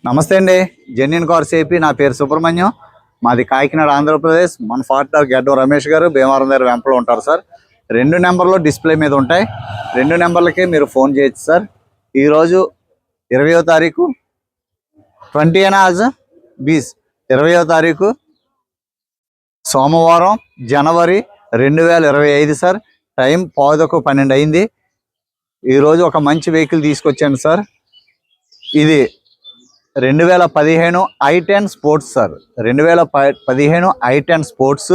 నమస్తే అండి. Genuine cars AP. నా పేరు సుబ్రహ్మణ్యం. మాది కాకినాడ, ఆంధ్రప్రదేశ్. మన పార్ట్నర్ గడ్డం రమేష్ గారు భీమవరం దగ్గర వెంపలో ఉంటారు సార్. 2 నెంబర్లు డిస్ప్లే మీద ఉంటాయి. 2 నెంబర్లకే మీరు ఫోన్ చేయొచ్చు సార్. ఈరోజు 20వ తారీఖు 20 आज 20 20వ తారీఖు సోమవారం, జనవరి 2025 సార్. టైం 11:12 అయింది. ఈరోజు ఒక మంచి వెహికల్ తీసుకొచ్చాను సార్. ఇది 2015 i10 sports sir. 2015 i10 sports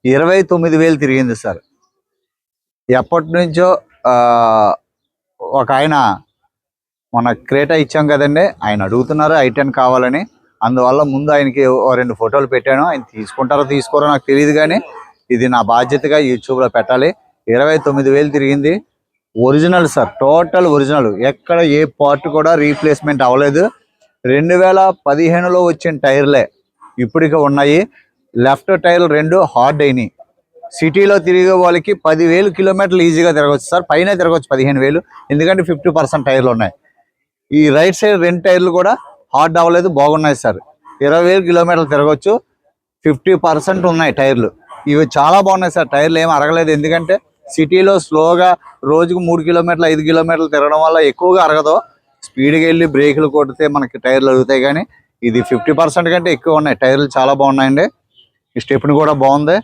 29,000 తిరిగింది సార్. ఎప్పటి నుంచో ఒక ఆయన మన క్రేటా ఇచ్చాం కదండి, ఆయన అడుగుతున్నారు i10 కావాలని. అందువల్ల ముందు ఆయనకి 2 ఫోటోలు పెట్టాను. ఆయన తీసుకుంటారో తీసుకోరో నాకు తెలియదు, కానీ ఇది నా బాధ్యతగా యూట్యూబ్లో పెట్టాలి. 29,000 తిరిగింది. Original sir, total original. ఎక్కడ ఏ పార్ట్ కూడా రీప్లేస్మెంట్ అవ్వలేదు. 2015లో వచ్చిన టైర్లే ఇప్పటికే ఉన్నాయి. లెఫ్ట్ టైర్లు 2 హార్డ్ అయినాయి. సిటీలో తిరిగే వాళ్ళకి 10,000 కిలోమీటర్లు ఈజీగా తిరగవచ్చు సార్. పైన తిరగవచ్చు 15,000, ఎందుకంటే 50% టైర్లు ఉన్నాయి. ఈ రైట్ సైడ్ 2 టైర్లు కూడా హార్డ్ అవ్వలేదు, బాగున్నాయి సార్. 20,000 కిలోమీటర్లు తిరగవచ్చు. 50% ఉన్నాయి టైర్లు. ఇవి చాలా బాగున్నాయి సార్. టైర్లు ఏమి అరగలేదు, ఎందుకంటే సిటీలో స్లోగా రోజుకు 3 కిలోమీటర్లు 5 కిలోమీటర్లు తిరగడం వల్ల ఎక్కువగా అరగదు. స్పీడ్గా వెళ్ళి బ్రేకులు కొడితే మనకి టైర్లు అరుగుతాయి, కానీ ఇది 50% కంటే ఎక్కువ ఉన్నాయి. టైర్లు చాలా బాగున్నాయండి. ఈ స్టెప్ని కూడా బాగుంది,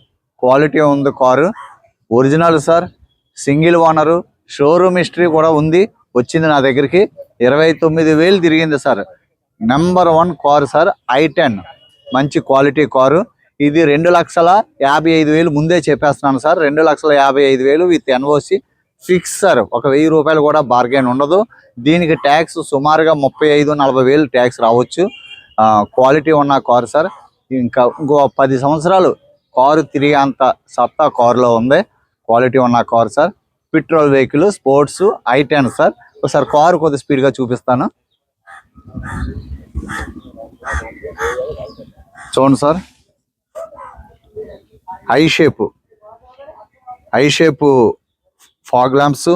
క్వాలిటీ ఉంది. Car original sir, single owner, showroom history కూడా ఉంది. వచ్చింది నా దగ్గరికి. 29,000 తిరిగింది sir. Number 1 car sir, i10. మంచి క్వాలిటీ కారు. ఇది 2,55,000 ముందే చెప్పేస్తున్నాను sir. 2,55,000 with NOC fix sir. ఒక 1,000 రూపాయలు కూడా బార్గెన్ ఉండదు. దీనికి ట్యాక్స్ సుమారుగా 35-40,000 ట్యాక్స్ రావచ్చు. క్వాలిటీ ఉన్న కారు సార్. ఇంకో 10 సంవత్సరాలు కారు తిరిగే అంత సత్తా కారులో ఉంది. క్వాలిటీ ఉన్న car sir. Petrol vehicle, sports, i10 sir. ఒకసారి కారు కొద్ది స్పీడ్గా చూపిస్తాను, చూడండి sir. I shape fog lamps,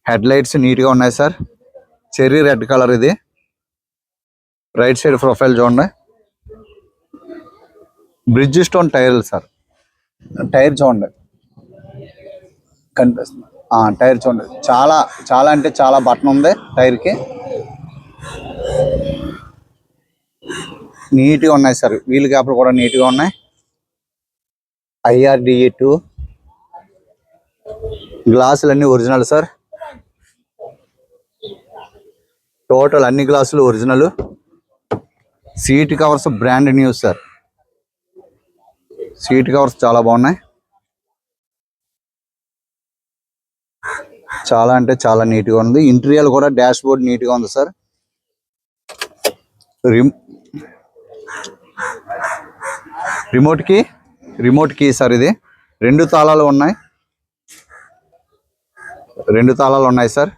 head lights నీట్గా ఉన్నాయి సార్. చెర్రీ రెడ్ కలర్ ఇది. రైట్ సైడ్ ప్రొఫైల్ చూడండి. బ్రిడ్జ్ స్టోన్ టైర్లు సార్. టైర్ చూడండి, కనిపిస్తుంది. టైర్ చూడండి, చాలా చాలా అంటే చాలా బటన్ ఉంది టైర్కి. నీట్గా ఉన్నాయి సార్. వీల్ గ్యాప్లు కూడా నీట్గా ఉన్నాయి. IRDE2 గ్లాసులు అన్నీ ఒరిజినల్ సార్. టోటల్ అన్ని గ్లాసులు original. Seat covers brand new sir. Seat covers చాలా బాగున్నాయి. చాలా అంటే చాలా నీట్గా ఉంది. ఇంటీరియర్ కూడా డాష్ బోర్డ్ నీట్గా ఉంది సార్. Remote key sir. ఇది 2 తాళాలు ఉన్నాయి. 2 తాళాలు ఉన్నాయి సార్.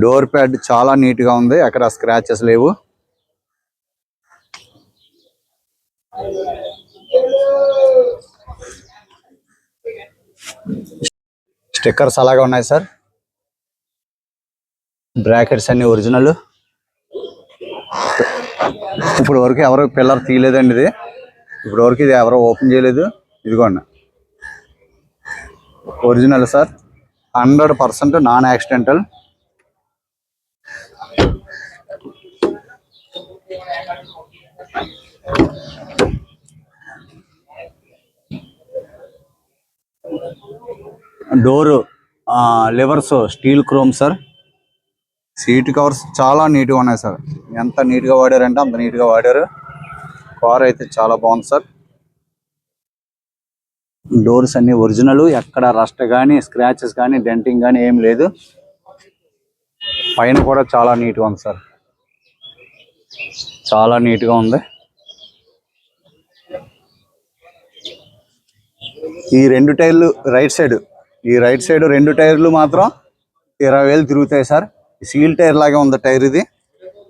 డోర్ ప్యాడ్ చాలా నీట్గా ఉంది, అక్కడ స్క్రాచెస్ లేవు. స్టిక్కర్స్ అలాగే ఉన్నాయి సార్. బ్రాకెట్స్ అన్ని ఒరిజినల్. ఇప్పుడు వరకు ఎవరు పిల్లర్ తీయలేదండి. ఇది ఇప్పుడు వరకు ఇది ఎవరో ఓపెన్ చేయలేదు. ఇదిగోండి, original sir. 100% non accidental. Door levers steel chrome sir. Seat covers చాలా నీట్గా ఉన్నాయి సార్. ఎంత నీట్గా వాడారంటే అంత నీట్గా వాడారు. కార్ అయితే చాలా బాగుంది సార్. డోర్స్ అన్ని ఒరిజినల్. ఎక్కడ రస్ట్ కానీ స్క్రాచెస్ కానీ డెంటింగ్ కానీ ఏం లేదు. పైన కూడా చాలా నీట్గా ఉంది సార్. చాలా నీట్గా ఉంది. ఈ 2 టైర్లు రైట్ సైడ్, ఈ రైట్ సైడ్ 2 టైర్లు మాత్రం 20,000 తిరుగుతాయి సార్. సీల్ టైర్ లాగే ఉంది టైర్. ఇది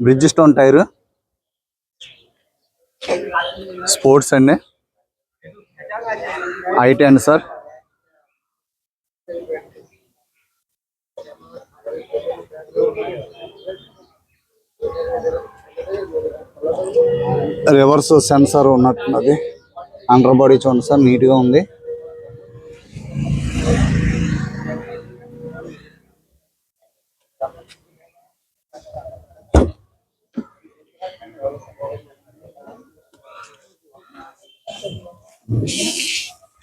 బ్రిడ్జ్ స్టోన్ టైరు. స్పోర్ట్స్ అండి, i10 సార్. రివర్స్ సెన్సార్ ఉన్నట్టున్నది. అండర్ బాడీ చూడండి సార్, నీట్గా ఉంది.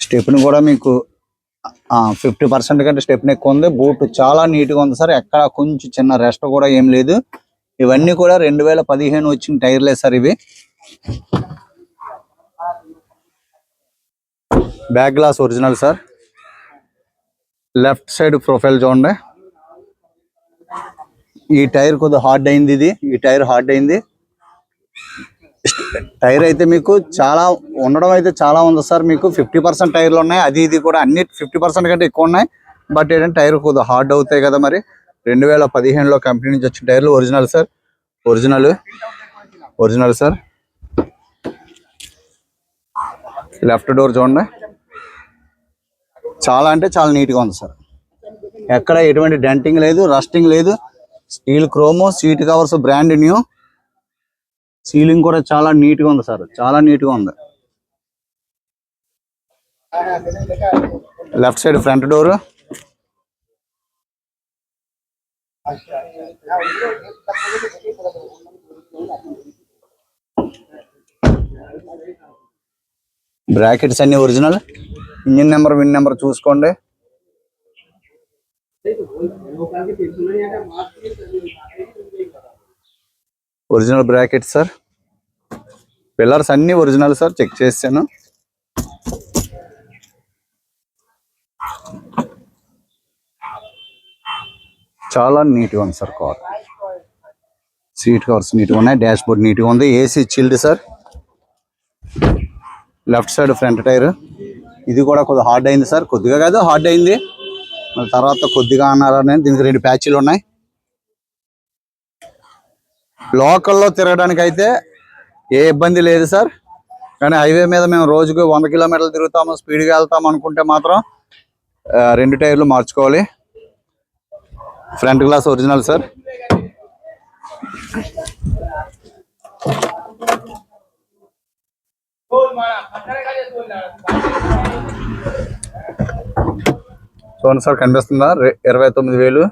స్టెప్ని కూడా మీకు 50% కంటే స్టెప్ని ఎక్కువ ఉంది. బూట్ చాలా నీట్గా ఉంది సార్, ఎక్కడ కొంచెం చిన్న రెస్ట్ కూడా ఏం లేదు. ఇవన్నీ కూడా 2015 వచ్చిన టైర్లే సార్ ఇవి. Back glass original sir. Left side profile చూడండి. ఈ టైర్ కొద్దిగా హార్డ్ అయింది. ఈ టైర్ హార్డ్ అయింది. టైర్ అయితే మీకు చాలా ఉండడం అయితే చాలా ఉంది సార్. మీకు 50% టైర్లు ఉన్నాయి, అది ఇది కూడా అన్ని 50% కంటే ఎక్కువ ఉన్నాయి. బట్ ఏంటంటే టైర్ కొద్దిగా హార్డ్ అవుతాయి కదా మరి. 2015లో కంపెనీ నుంచి వచ్చిన టైర్లు original sir. Original sir. Left door చూడండి, చాలా అంటే చాలా నీట్గా ఉంది సార్. ఎక్కడ ఎటువంటి డెంటింగ్ లేదు, రస్టింగ్ లేదు. Steel chrome, seat covers brand new. Ceiling కూడా చాలా నీట్గా ఉంది సార్, చాలా నీట్గా ఉంది. Left side front door. Brackets అన్ని original. Engine number, VIN number చూసుకోండి. Original bracket sir. పిల్లర్స్ అన్ని ఒరిజినల్ సార్, చెక్ చేశాను. చాలా నీట్గా ఉంది సార్ కార్. సీట్ కవర్స్ నీట్గా ఉన్నాయి, డాష్ బోర్డ్ నీట్గా ఉంది. AC chilled sir. Left side front tyre. ఇది కూడా కొద్దిగా హార్డ్ అయింది సార్, కొద్దిగా కాదు హార్డ్ అయింది. తర్వాత కొద్దిగా అన్నారని దీనికి 2 ప్యాచీలు ఉన్నాయి. లోకల్లో తిరగడానికి అయితే ఏ ఇబ్బంది లేదు సార్. కానీ హైవే మీద మేము రోజుకు 100 కిలోమీటర్లు తిరుగుతాము, స్పీడ్గా వెళ్తాము అనుకుంటే మాత్రం 2 టైర్లు మార్చుకోవాలి. Front glass original sir. చూడండి సార్, కనిపిస్తుందా? 29,000.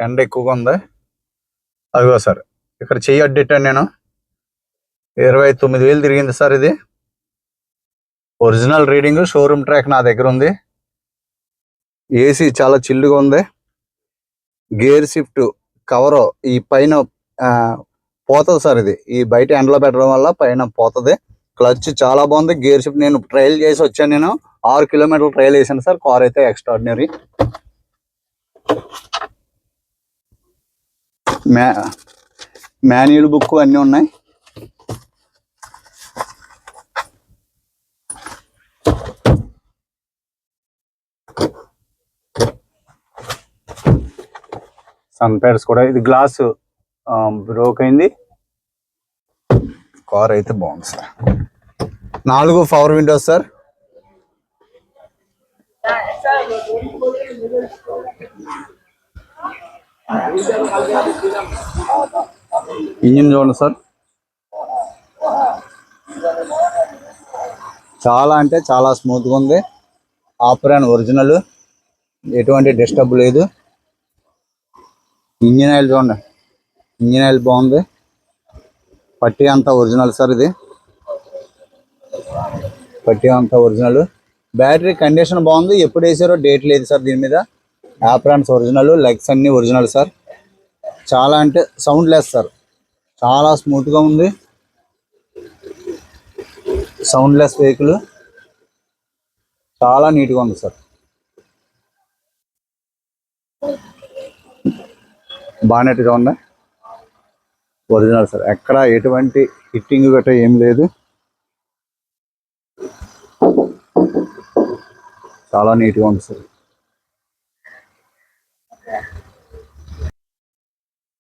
ఎండ ఎక్కువగా ఉంది. అదిగో సార్, ఇక్కడ చెయ్యి అడ్డెట్టాను నేను. 29,000 తిరిగింది సార్. ఇది ఒరిజినల్ రీడింగ్, షోరూమ్ ట్రాక్ నా దగ్గర ఉంది. ఏసీ చాలా చిల్లుగా ఉంది. గేర్ షిఫ్ట్ కవర్ ఈ పైన పోతుంది సార్. ఇది ఈ బయట ఎండలో పెట్టడం వల్ల పైన పోతుంది. క్లచ్ చాలా బాగుంది. గేర్ షిఫ్ట్ నేను ట్రయల్ చేసి వచ్చాను. నేను 6 కిలోమీటర్లు ట్రయల్ చేశాను సార్. కార్ అయితే ఎక్స్ట్రాడినరీ. మాన్యువల్ బుక్ అన్నీ ఉన్నాయి. సన్ ప్యాడ్స్ కూడా. ఇది గ్లాస్ బ్రోక్ అయింది. కార్ అయితే బాగుంది sir. 4 power Windows sir. Engine చూడండి సార్, చాలా అంటే చాలా స్మూత్గా ఉంది. ఆపరాన్ ఒరిజినల్, ఎటువంటి డిస్టర్బ్ లేదు. ఇంజిన్ ఆయిల్ చూడండి, ఇంజిన్ ఆయిల్ బాగుంది. పట్టీ అంతా ఒరిజినల్ సార్. ఇది పట్టీ అంతా ఒరిజినల్. బ్యాటరీ కండిషన్ బాగుంది. ఎప్పుడు వేసారో డేట్ లేదు సార్ దీని మీద. ఆపరాన్స్ ఒరిజినల్, లెగ్స్ అన్ని ఒరిజినల్ సార్. చాలా అంటే సౌండ్ లెస్ సార్, చాలా స్మూత్గా ఉంది. సౌండ్ లెస్ వెహికల్, చాలా నీట్గా ఉంది సార్. బానెట్ చూడండి, ఒరిజినల్ సార్. ఎక్కడ ఎటువంటి హిట్టింగ్ గట్రా ఏం లేదు. చాలా నీట్గా ఉంది సార్.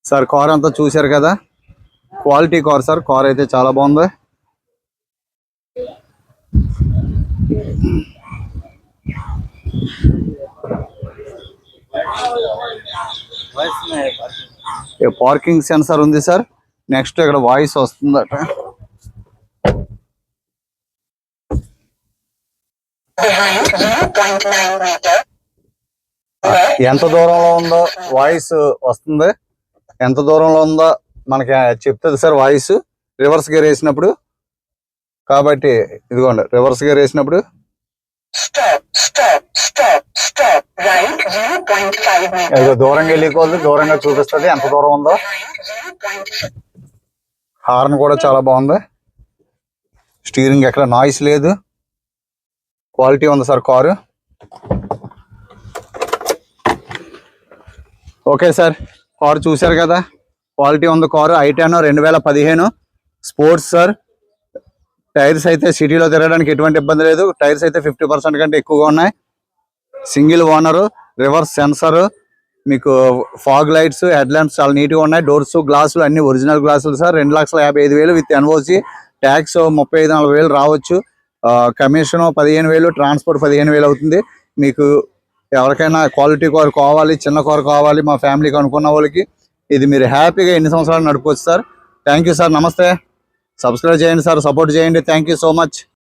సార్ కార్ అంతా చూశారు కదా, క్వాలిటీ కార్ సార్. కార్ అయితే చాలా బాగుంది. పార్కింగ్ సెన్సార్ ఉంది సార్. నెక్స్ట్ ఇక్కడ వాయిస్ వస్తుందట. ఎంత దూరంలో ఉందో వాయిస్ వస్తుంది, ఎంత దూరంలో ఉందో మనకి చెప్తుంది సార్ వాయిస్ రివర్స్ గేర్ వేసినప్పుడు. కాబట్టి ఇదిగోండి రివర్స్ గేర్ వేసినప్పుడు దూరంగా వెళ్ళిపోదు, దూరంగా చూపిస్తుంది ఎంత దూరం ఉందో. హార్న్ కూడా చాలా బాగుంది, స్టీరింగ్ ఎక్కడ నాయిస్ లేదు, క్వాలిటీ ఉంది sir car. Okay sir, car చూశారు కదా, క్వాలిటీ ఉంది car. i10 2015 sports sir. Tyres అయితే సిటీలో తిరగడానికి ఎటువంటి ఇబ్బంది లేదు, టైర్స్ అయితే 50% కంటే ఎక్కువగా ఉన్నాయి. సింగిల్ ఓనరు, రివర్స్ సెన్సర్, మీకు ఫాగ్ లైట్స్, హెడ్ ల్యాంప్స్ చాలా నీట్గా ఉన్నాయి. డోర్స్ గ్లాసులు అన్ని ఒరిజినల్ గ్లాసులు సార్. 2,55,000 విత్ ఎన్ఓసి, ట్యాక్స్ 35,40,000 రావచ్చు. కమిషన్ 15,000, ట్రాన్స్పోర్ట్ 15,000 అవుతుంది. మీకు ఎవరికైనా క్వాలిటీ కారు కావాలి, చిన్న కారు కావాలి మా ఫ్యామిలీకి అనుకున్న వాళ్ళకి ఇది మీరు హ్యాపీగా ఎన్ని సంవత్సరాలు నడుపుకోవచ్చు సార్. థ్యాంక్ యూ సార్, నమస్తే. సబ్స్క్రైబ్ చేయండి సార్, సపోర్ట్ చేయండి. Thank you so much.